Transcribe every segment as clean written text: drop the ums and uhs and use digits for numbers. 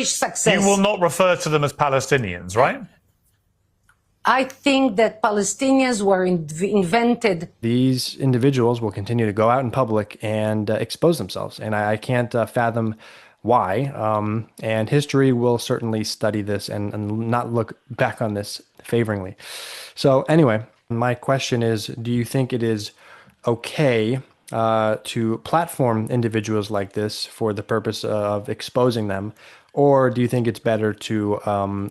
success. You will not refer to them as Palestinians, right? I think that Palestinians were invented. These individuals will continue to go out in public and expose themselves, and I can't fathom why. And history will certainly study this and not look back on this favoringly. So anyway, my question is, do you think it is okay to platform individuals like this for the purpose of exposing them? Or do you think it's better to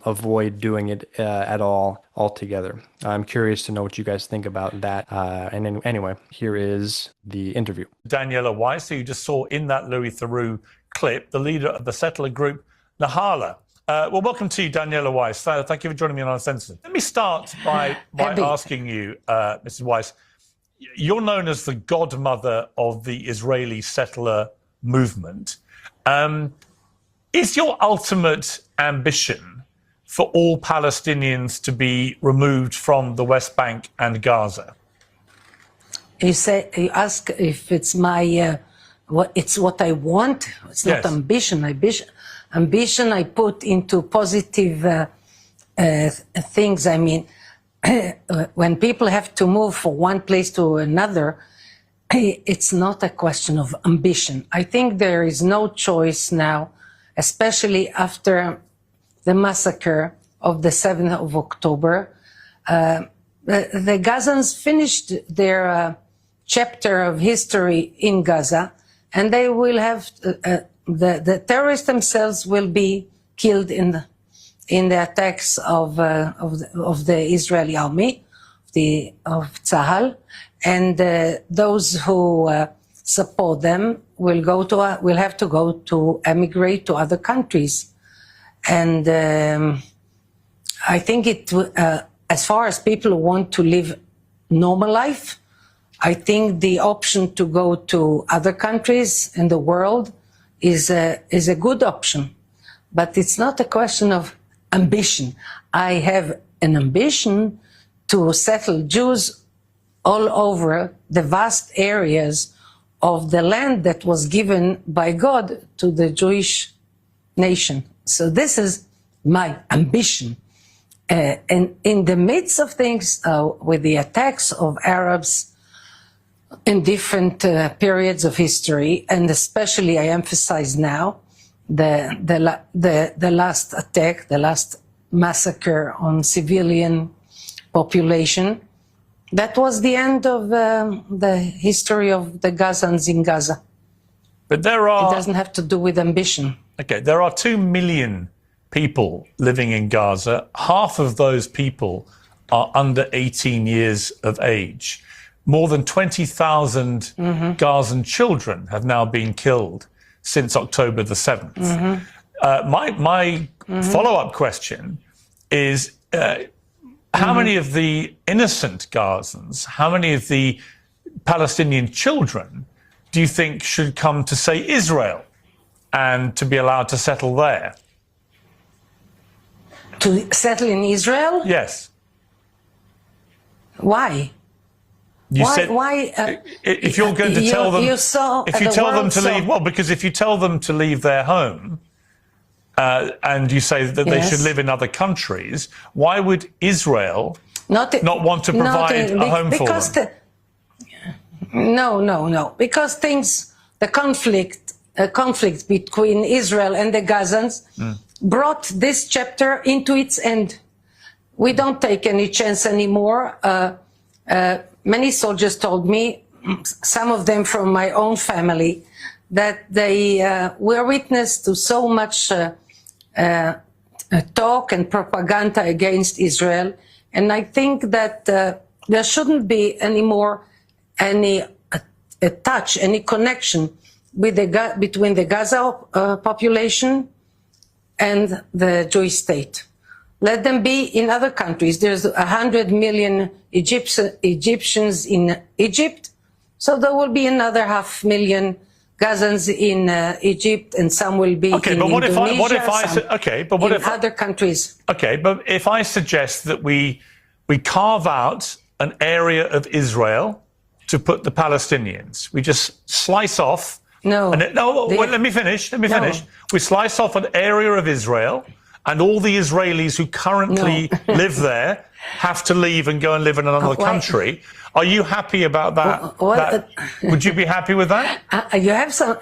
avoid doing it at all altogether? I'm curious to know what you guys think about that. And anyway, here is the interview. Daniela Weiss, who you just saw in that Louis Theroux clip, the leader of the settler group Nahala. Well, welcome to you, Daniela Weiss. Thank you for joining me on Uncensored. Let me start by asking you, Mrs. Weiss, you're known as the godmother of the Israeli settler movement. Is your ultimate ambition for all Palestinians to be removed from the West Bank and Gaza? You ask if it's my what I want. It's not ambition. Ambition I put into positive things. I mean, when people have to move from one place to another, it's not a question of ambition. I think there is no choice now, especially after the massacre of the 7th of October. The Gazans finished their chapter of history in Gaza, and they will have, the terrorists themselves will be killed in the attacks of the Israeli army, of Tzahal, and those who support them will have to go to emigrate to other countries. And I think as far as people want to live normal life, I think the option to go to other countries in the world is a good option. But it's not a question of ambition. I have an ambition to settle Jews all over the vast areas of the land that was given by God to the Jewish nation. So this is my ambition. And in the midst of things, with the attacks of Arabs in different periods of history, and especially I emphasize now, the last attack, the last massacre on civilian population, that was the end of the history of the Gazans in Gaza. But it doesn't have to do with ambition. Okay, there are 2 million people living in Gaza. Half of those people are under 18 years of age. More than 20,000 Gazan children have now been killed since October the 7th. My follow-up question is, how many of the innocent Gazans, how many of the Palestinian children do you think should come to, say, Israel and to be allowed to settle there? To settle in Israel? Yes. Why? Why? If you're going to tell them, if you tell them to leave, well, because if you tell them to leave their home, and you say that they should live in other countries, why would Israel not want to provide a home for them? No. Because the conflict between Israel and the Gazans brought this chapter into its end. We don't take any chance anymore. Many soldiers told me, some of them from my own family, that they were witness to so much talk and propaganda against Israel. And I think that there shouldn't be anymore any any connection with between the Gaza population and the Jewish state. Let them be in other countries. There's 100 million Egyptians in Egypt, so there will be another 500,000 Gazans in Egypt, and some will be in Indonesia, other countries. Okay, but if I suggest that we carve out an area of Israel to put the Palestinians, we just slice off No. Let me finish. We slice off an area of Israel, and all the Israelis who currently live there have to leave and go and live in another country. Are you happy about that? Would you be happy with that? You have some.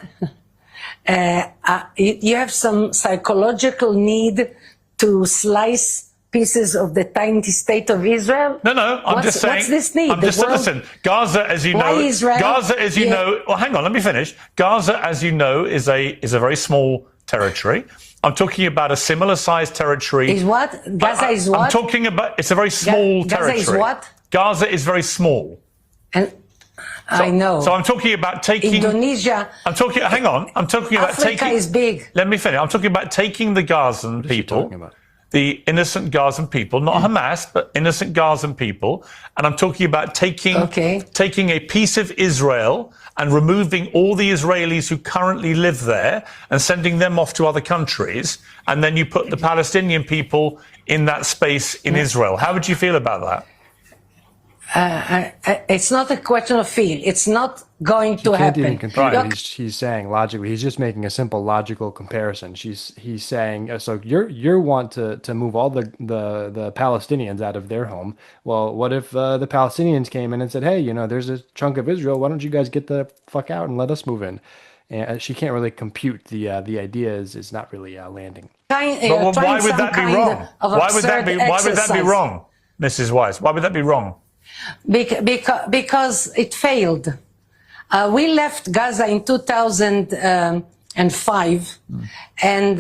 You have some psychological need to slice pieces of the tiny state of Israel. No. I'm just saying. What's this need? Listen. Gaza, as you know. Gaza, as you know. Well, hang on. Let me finish. Gaza, as you know, is a very small territory. I'm talking about a similar-sized territory. Is what? Gaza is what? I'm talking about. It's a very small territory. Gaza is what? Gaza is very small. And I know. So I'm talking about taking Indonesia. Hang on. I'm talking about Africa taking. is big. Let me finish. I'm talking about taking the Gazan people, the innocent Gazan people, not Hamas, but innocent Gazan people, and I'm talking about taking a piece of Israel and removing all the Israelis who currently live there and sending them off to other countries, and then you put the Palestinian people in that space in Israel. How would you feel about that? It's not a question of feel. It's not going to happen. He's saying logically. He's just making a simple logical comparison. He's saying so. You want to move all the Palestinians out of their home. Well, what if the Palestinians came in and said, "Hey, there's a chunk of Israel. Why don't you guys get the fuck out and let us move in?" And she can't really compute the idea is not really landing. But why would that be wrong? Why would that be wrong, Mrs. Weiss? Why would that be wrong? Because it failed. We left Gaza in 2005, and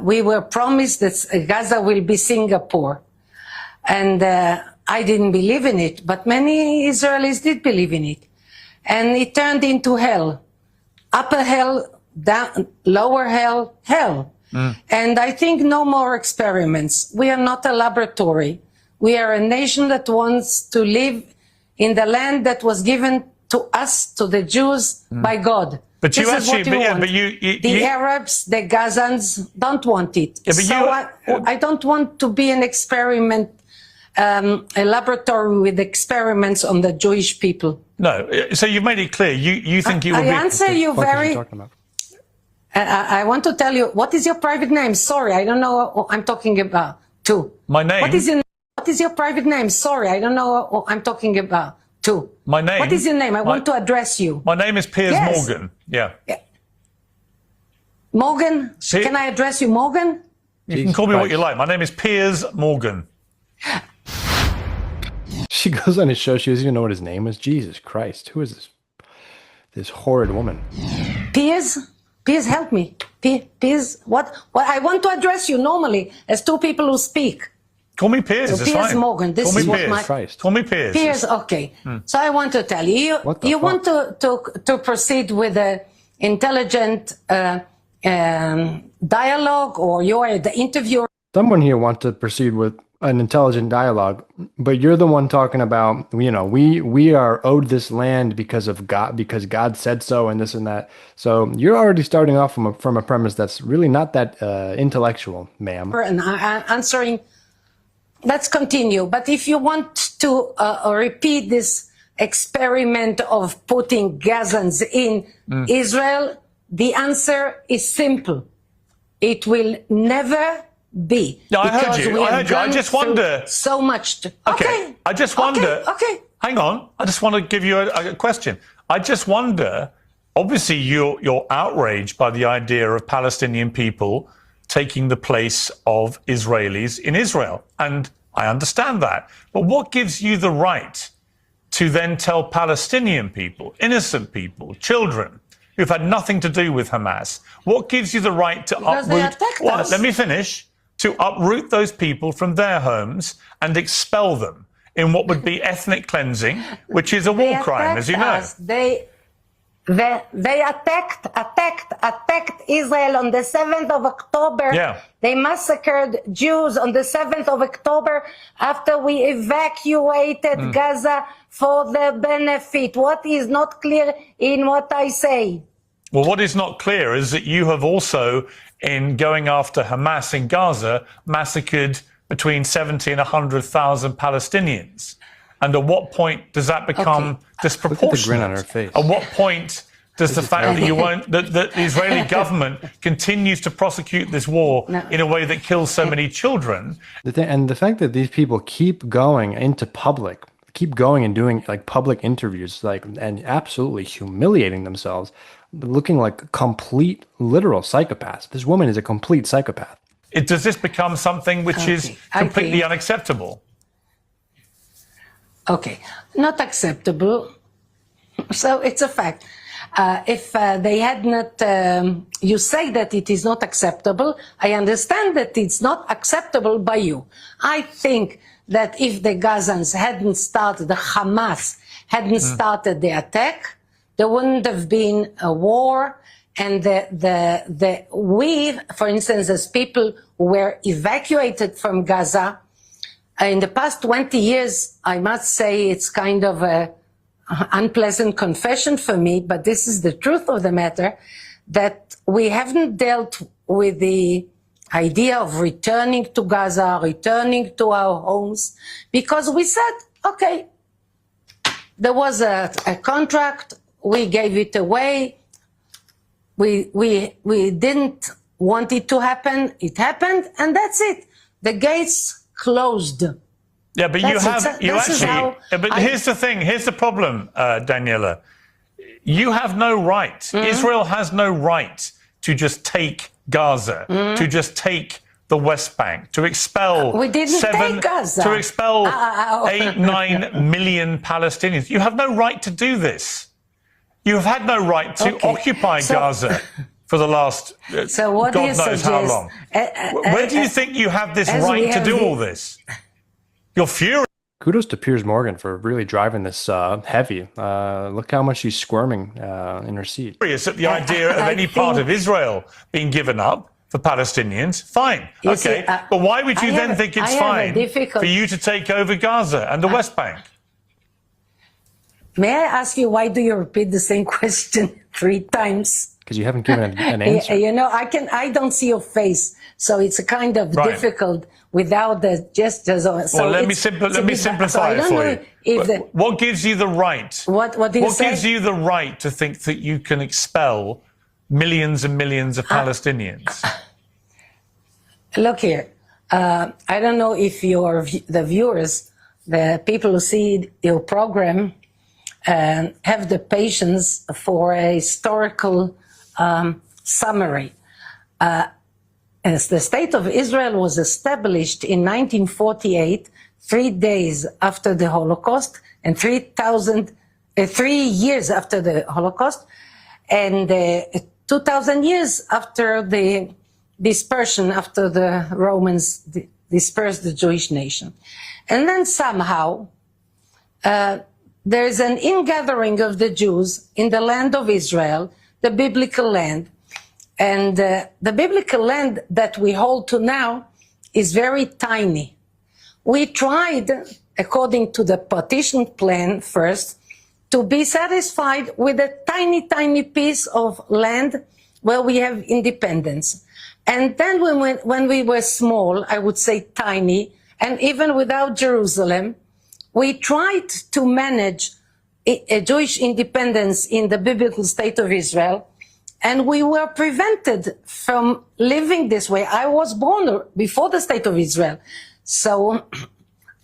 we were promised that Gaza will be Singapore. And I didn't believe in it, but many Israelis did believe in it. And it turned into hell. Upper hell, down, lower hell, hell. And I think no more experiments. We are not a laboratory. We are a nation that wants to live in the land that was given to us, to the Jews, by God. But the Arabs, the Gazans don't want it. I don't want to be an experiment, a laboratory with experiments on the Jewish people. No, so you've made it clear. You think you will be... I answer you very... I want to tell you, what is your private name? Sorry, I don't know what I'm talking about. Too. My name? What is your private name? Sorry, I don't know what I'm talking about. Too. My name? What is your name? I want to address you. My name is Piers Morgan. Yeah. Morgan? Can I address you, Morgan? You can call me what you like. My name is Piers Morgan. She goes on his show. She doesn't even know what his name is. Jesus Christ. Who is this horrid woman? Piers? Piers, help me. Piers, what? I want to address you normally as two people who speak. Call me Piers. So Piers Morgan. This is what my... Call me Piers. Piers, okay. So I want to tell you, you want to proceed with an intelligent dialogue, or you're the interviewer? Someone here wants to proceed with an intelligent dialogue, but you're the one talking about, we are owed this land because of God, because God said so, and this and that. So you're already starting off from a premise that's really not that intellectual, ma'am. And I'm answering. Let's continue. But if you want to repeat this experiment of putting Gazans in Israel, the answer is simple. It will never be. No, I heard you. I just wonder. So much. Okay. I just wonder. Okay. Hang on. I just want to give you a question. I just wonder. Obviously, you're outraged by the idea of Palestinian people taking the place of Israelis in Israel, and I understand that. But what gives you the right to then tell Palestinian people, innocent people, children, who've had nothing to do with Hamas, what gives you the right to uproot? Let me finish. To uproot those people from their homes and expel them in what would be ethnic cleansing, which is a war crime, as you know. They attacked Israel on the 7th of October. Yeah. They massacred Jews on the 7th of October after we evacuated Gaza for their benefit. What is not clear in what I say? Well, what is not clear is that you have also, in going after Hamas in Gaza, massacred between 70 and 100,000 Palestinians. And at what point does that become disproportionate? Look at the grin on her face. At what point does the fact that you won't, that the Israeli government continues to prosecute this war in a way that kills so many children. And the fact that these people keep going into public, keep going and doing like public interviews, like, and absolutely humiliating themselves, looking like complete literal psychopaths. This woman is a complete psychopath. Does this become something which is completely unacceptable? Okay, not acceptable. So it's a fact. If they had not, you say that it is not acceptable. I understand that it's not acceptable by you. I think that if the Gazans hadn't started, the Hamas hadn't started the attack, there wouldn't have been a war. And we, for instance, as people who were evacuated from Gaza, in the past 20 years, I must say it's kind of a unpleasant confession for me, but this is the truth of the matter, that we haven't dealt with the idea of returning to Gaza, returning to our homes, because we said, okay, there was a contract, we gave it away, we didn't want it to happen, it happened, and that's it. The gates closed. Yeah, but here's the thing, here's the problem, Daniela. You have no right, Israel has no right to just take Gaza, to just take the West Bank, to expel we didn't take Gaza. To expel 8-9 million Palestinians. You have no right to do this. You have had no right to occupy Gaza for the last God knows how long. Where do you think you have this right to do all this? You're furious. Kudos to Piers Morgan for really driving this heavy. Look how much she's squirming in her seat. Furious at the idea of any part of Israel being given up for Palestinians. Fine, okay. But why would you then think it's fine for you to take over Gaza and the West Bank? May I ask you, why do you repeat the same question 3 times? Because you haven't given an answer. You know, I don't see your face, so it's a kind of difficult without the gestures. So well, let me simplify it for you. What gives you the right? What gives you the right to think that you can expel millions and millions of Palestinians? Look here, I don't know if the viewers, the people who see your program, have the patience for a historical summary. As the State of Israel was established in 1948, 3 days after the Holocaust, and 3 years after the Holocaust, and 2,000 years after the dispersion, after the Romans dispersed the Jewish nation. And then somehow, there is an ingathering of the Jews in the land of Israel, the biblical land. And the biblical land that we hold to now is very tiny. We tried, according to the partition plan first, to be satisfied with a tiny, tiny piece of land where we have independence. And then when we were small, I would say tiny, and even without Jerusalem, we tried to manage a Jewish independence in the biblical state of Israel, and we were prevented from living this way. I was born before the state of Israel, so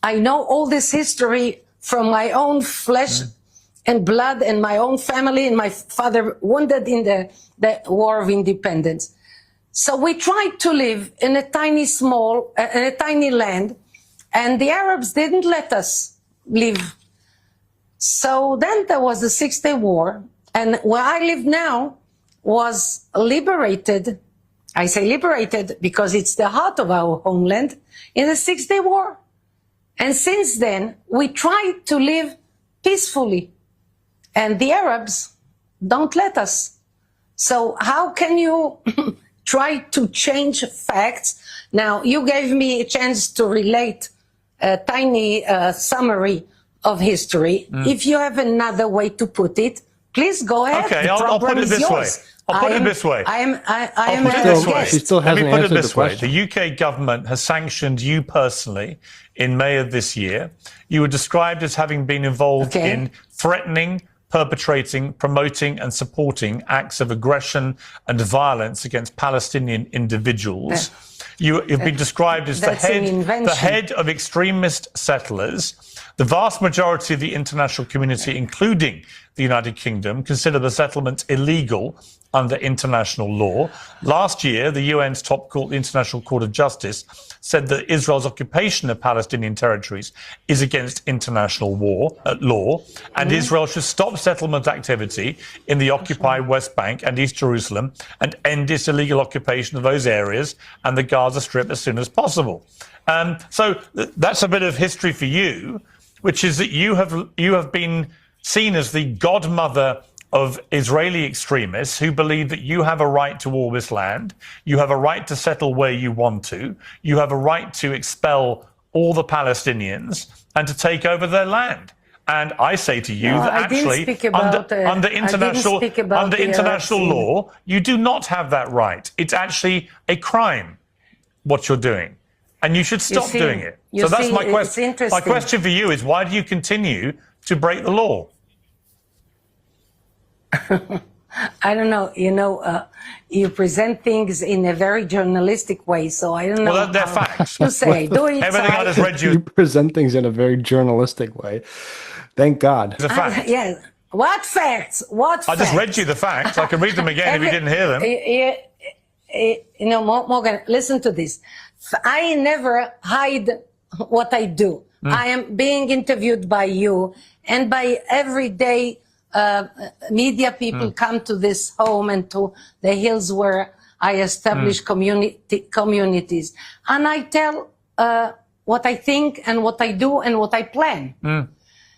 I know all this history from my own flesh and blood and my own family, and my father wounded in the War of Independence. So we tried to live in a tiny land, and the Arabs didn't let us live. So then there was the 6-Day War, and where I live now was liberated. I say liberated because it's the heart of our homeland in the 6-Day War. And since then, we tried to live peacefully, and the Arabs don't let us. So how can you try to change facts? Now, you gave me a chance to relate a tiny summary of history. If you have another way to put it, please go ahead. Okay, I'll put it this way. I'll put it this way. She still hasn't answered the question. The UK government has sanctioned you personally in May of this year. You were described as having been involved in threatening, perpetrating, promoting, and supporting acts of aggression and violence against Palestinian individuals. You have been described as the head of extremist settlers. The vast majority of the international community, including the United Kingdom, consider the settlement illegal under international law. Last year, the UN's top court, the International Court of Justice, said that Israel's occupation of Palestinian territories is against international law, and Israel should stop settlement activity in the occupied West Bank and East Jerusalem and end its illegal occupation of those areas and the Gaza Strip as soon as possible. So that's a bit of history for you, which is that you have been seen as the godmother of Israeli extremists who believe that you have a right to all this land, you have a right to settle where you want to, you have a right to expel all the Palestinians and to take over their land. And I say to you that actually, under international law, you do not have that right. It's actually a crime, what you're doing. And you should stop doing it. So that's my question. My question for you is, why do you continue to break the law? I don't know. You present things in a very journalistic way, so I don't know. Well, they're facts. You say, do it. Everything I just read you. You present things in a very journalistic way. Thank God. It's a fact. Yeah. What facts? What facts? I just read you the facts. I can read them again if you didn't hear them. Morgan, listen to this. I never hide what I do. I am being interviewed by you and by everyday media people come to this home and to the hills where I establish communities. And I tell what I think and what I do and what I plan.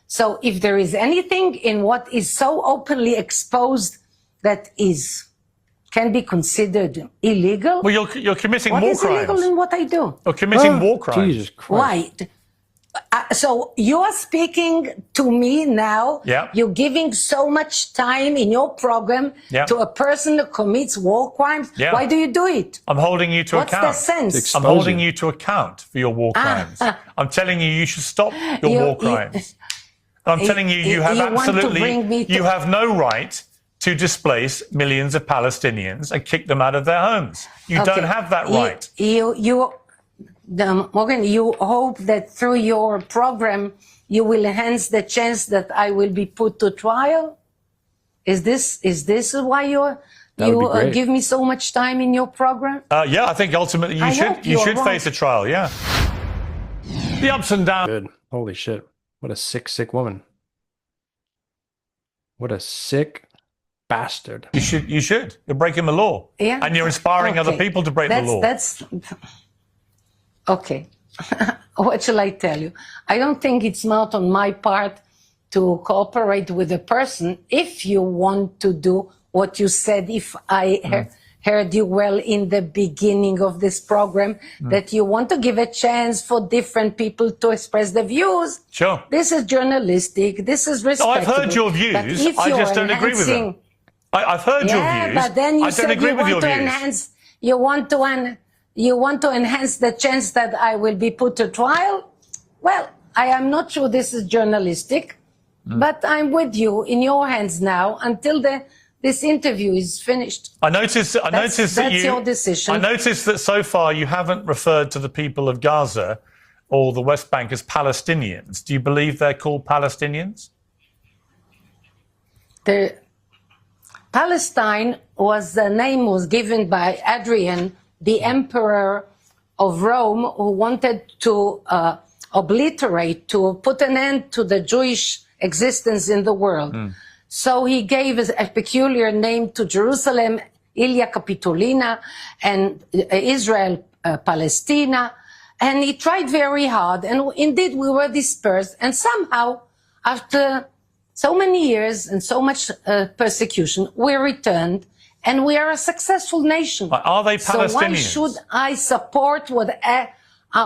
So if there is anything in what is so openly exposed that can be considered illegal. Well, you're committing war crimes. What is illegal in what I do? You're committing war crimes. Jesus Christ. Why? So you're speaking to me now. Yeah. You're giving so much time in your program to a person who commits war crimes. Yeah. Why do you do it? I'm holding you to account. What's the sense? I'm holding you to account for your war crimes. I'm telling you should stop your war crimes. I'm telling you, you have no right to displace millions of Palestinians and kick them out of their homes. You don't have that right. Morgan, you hope that through your program you will enhance the chance that I will be put to trial? Is this why you give me so much time in your program? Yeah, I think ultimately you should face a trial. Yeah. The ups and downs. Good. Holy shit! What a sick woman. What a sick bastard. You should. You're breaking the law. Yeah. And you're inspiring other people to break the law. Okay. What shall I tell you? I don't think it's not on my part to cooperate with a person if you want to do what you said, if I heard you well in the beginning of this program, that you want to give a chance for different people to express their views. Sure. This is journalistic. This is respectable. I've heard your views. I just don't agree with them. I've heard your views. But then you said you want to enhance. You want to enhance the chance that I will be put to trial. Well, I am not sure this is journalistic, but I'm with you in your hands now until this interview is finished. I noticed that your decision. I noticed that so far you haven't referred to the people of Gaza or the West Bank as Palestinians. Do you believe they're called Palestinians? Palestine the name was given by Adrian, the emperor of Rome, who wanted to obliterate, to put an end to the Jewish existence in the world. So he gave a peculiar name to Jerusalem, Ilia Capitolina, and Israel, Palestina. And he tried very hard. And indeed, we were dispersed. And somehow, after so many years and so much persecution, we returned. And we are a successful nation. Are they Palestinians? So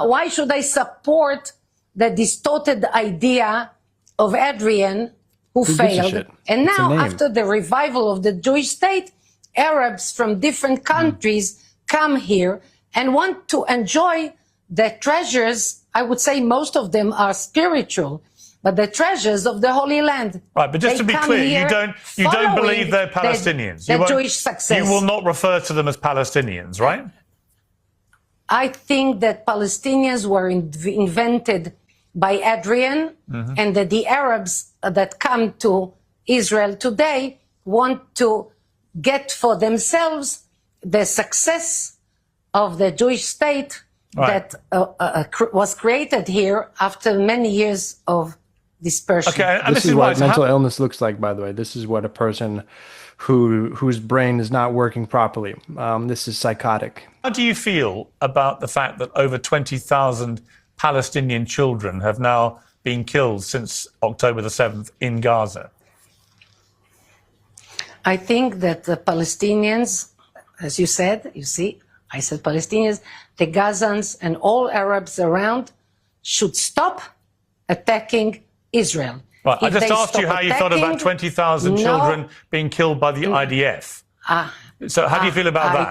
why should I support the distorted idea of Adrian, who failed? And now, after the revival of the Jewish state, Arabs from different countries come here and want to enjoy the treasures. I would say most of them are spiritual. but the treasures of the Holy Land. Right, but just They to be come clear, here you don't believe following they're Palestinians. The You won't- Jewish success. You will not refer to them as Palestinians, right? I think that Palestinians were invented by Adrian, and that the Arabs that come to Israel today want to get for themselves the success of the Jewish state that was created here after many years of dispersion. Okay, and This is what mental illness looks like, by the way. This is what a person whose brain is not working properly. This is psychotic. How do you feel about the fact that over 20,000 Palestinian children have now been killed since October the 7th in Gaza? I think that the Palestinians, as you said, I said Palestinians, the Gazans and all Arabs around should stop attacking Israel. Right, I If just they asked you stop how you felt about attacking, 20,000 children being killed by the IDF. So how do you feel about that?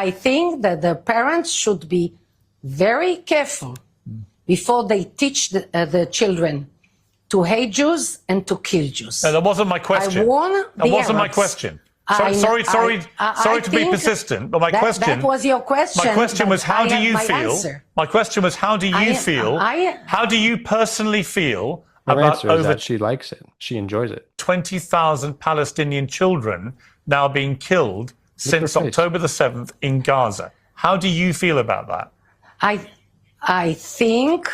I think that the parents should be very careful before they teach the children to hate Jews and to kill Jews. No, that wasn't my question. I warn that the wasn't my Arabs. question. I Sorry to be think persistent, but my question. That was your question. My question was, how do you feel? Answer. My question was, how do you feel? How do you personally feel Her about answer is over that she likes it. She enjoys it. 20,000 Palestinian children now being killed since October the 7th in Gaza? How do you feel about that? I think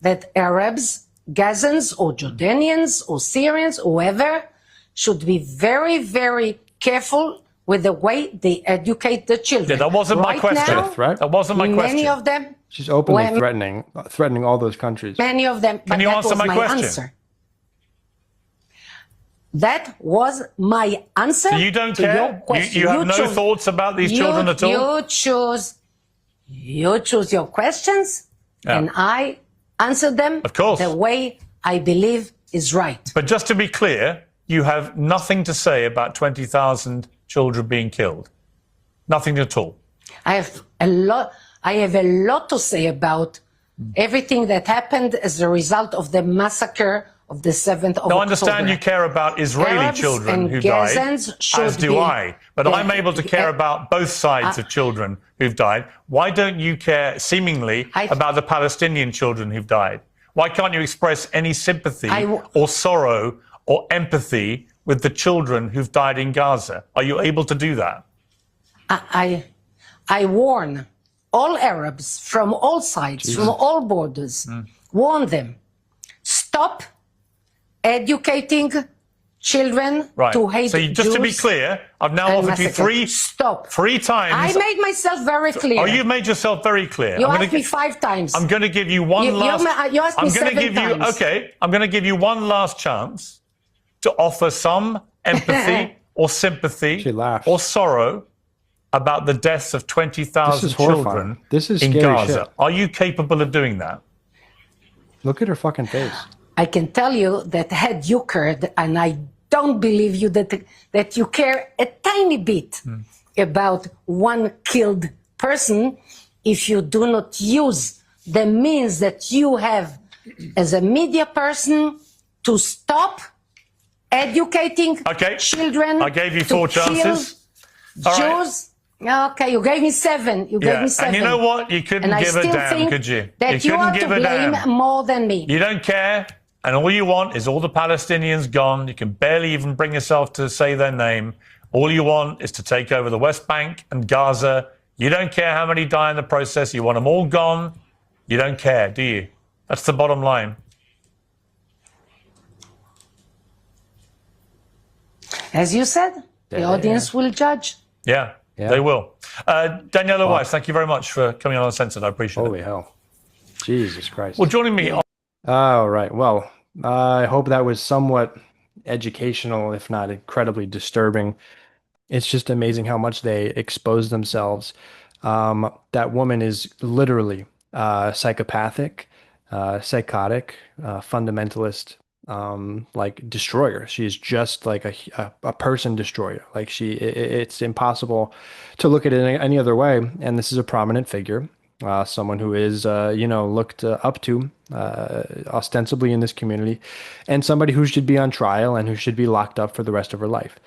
that Arabs, Gazans or Jordanians or Syrians, whoever, should be very, very careful with the way they educate the children. Yeah, that wasn't my question. Right? That wasn't my question. Many of them. She's openly threatening all those countries. Many of them. Can you answer my question? Answer. That was my answer. So you don't to care? Your question. You have no thoughts about these children at all? You choose your questions, and I answer them of course. The way I believe is right. But just to be clear, you have nothing to say about 20,000 children being killed. Nothing at all. I have a lot to say about everything that happened as a result of the massacre of the 7th of October. I understand you care about Israeli Arabs children who died, as do I. But I'm able to care about both sides of children who've died. Why don't you care, seemingly, about the Palestinian children who've died? Why can't you express any sympathy or sorrow or empathy with the children who've died in Gaza? Are you able to do that? I warn all Arabs from all sides, from all borders, warn them, stop educating children to hate So just Jews. To be clear, I've now offered you three times. I made myself very clear. Oh, you've made yourself very clear. You asked me 5 times. I'm going to give you one last. You asked me 7 times. Okay, I'm going to give you one last chance to offer some empathy or sympathy or sorrow about the deaths of 20,000 children in Gaza. Shit. Are you capable of doing that? Look at her fucking face. I can tell you that had you cared, and I don't believe you that you care a tiny bit about one killed person, if you do not use the means that you have as a media person to stop educating children. I gave you 4 chances. Jews. Okay, you gave me 7. You gave me 7. And you know what? You couldn't give a damn, could you? That you are to blame more than me. You don't care. And all you want is all the Palestinians gone. You can barely even bring yourself to say their name. All you want is to take over the West Bank and Gaza. You don't care how many die in the process. You want them all gone. You don't care, do you? That's the bottom line. As you said, the audience will judge. Yeah, they will. Daniela Weiss, thank you very much for coming on Uncensored. I appreciate it. Holy hell. Jesus Christ. Well, joining me... All right. Well, I hope that was somewhat educational, if not incredibly disturbing. It's just amazing how much they expose themselves. That woman is literally psychopathic, psychotic, fundamentalist, like destroyer. She's just like a person destroyer. Like it's impossible to look at it any other way. And this is a prominent figure. someone who is, looked up to ostensibly in this community, and somebody who should be on trial and who should be locked up for the rest of her life.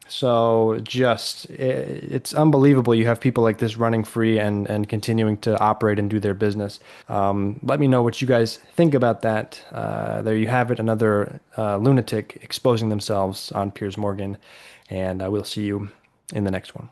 So it's unbelievable you have people like this running free and continuing to operate and do their business. Let me know what you guys think about that. There you have it, another lunatic exposing themselves on Piers Morgan, and I will see you in the next one.